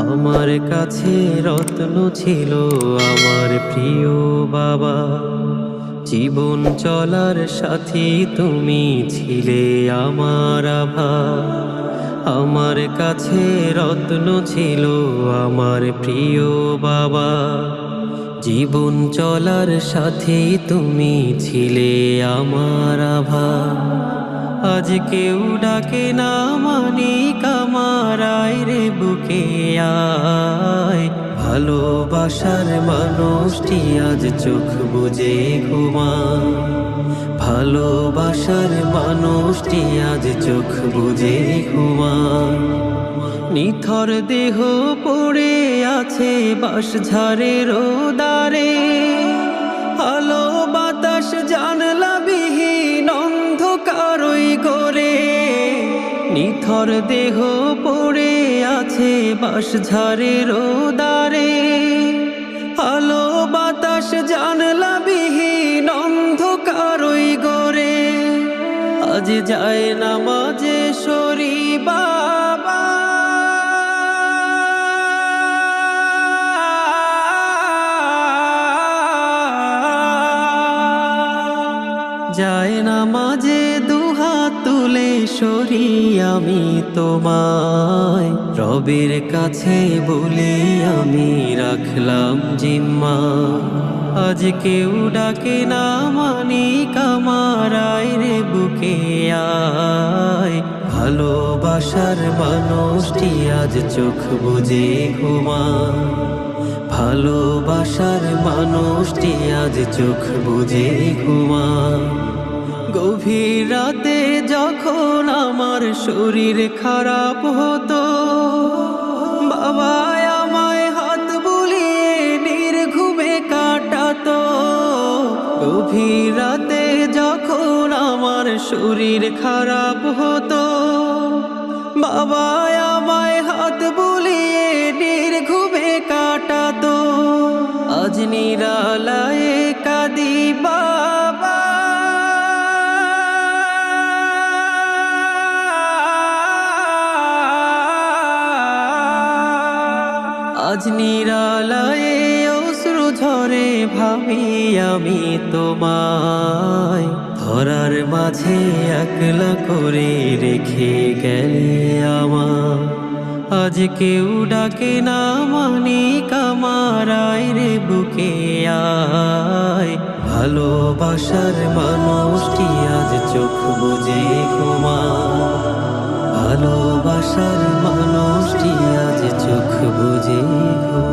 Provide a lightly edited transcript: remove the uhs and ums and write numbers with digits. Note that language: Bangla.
আমার কাছে রত্ন ছিল আমার প্রিয় বাবা। জীবন চলার সাথী তুমি ছিলে আমার আভা। আমার কাছে রত্ন ছিল আমার প্রিয় বাবা। জীবন চলার সাথী তুমি ছিলে আমার আভা। আজ কেউ ডাকে না মানিক আমার, আয় রে বুকে আয়। ভালোবাসার মানুষটি আজ চোখ বুজে ঘুমায়। ভালোবাসার মানুষটি আজ চোখ বুজে ঘুমায়। নিথর দেহ পড়ে আছে বাঁশঝাড়ের দ্বারে। আলো বাতাস জানলা বিহীন অন্ধকারই ঘরে। নিথর দেহ পড়ে আছে বাঁশঝাড়ের দ্বারে। আলো বাতাস জানলা বিহীন অন্ধকারই ঘরে। আজ যায় নামাজে সরি বাবা। যায় নামাজে দুহাত তুলে সরি আমি তোমায়। রবের কাছে বলে আমি রাখলাম জিম্মা। আজ কেউ ডাকে না মানিক আমার, আয় রে বুকে আয়। ভালোবাসার মানুষটি আজ চোখ বুজে ঘুমায়। ভালোবাসার মানুষটি আজ চোখ বুজে ঘুমায়। গভীর রাতে যখন আমার শরীর খারাপ হতো, বাবা আমায় হাত বুলিয়ে নির্ঘুমে কাটাতো। গভীর রাতে যখন আমার শরীর খারাপ হতো, বাবা আমায় হাত বুলিয়ে নির্ঘুমে কাটাতো। আজ নিরালায়ে কাঁদি বাবা। আজ নিরালায়ে অশ্রু ঝরে ভাবি আমি তোমায়। ধরার মাঝে একলা করে রেখে গেলে আমার। আজ কেউ ডাকে না মানিক আমার, আয় রে বুকে আয়। ভালোবাসার মানুষটি আজ চোখ বুজে ঘুমায়। ভালোবাসার মানুষটি আজ চোখ বুজে ঘুমায়।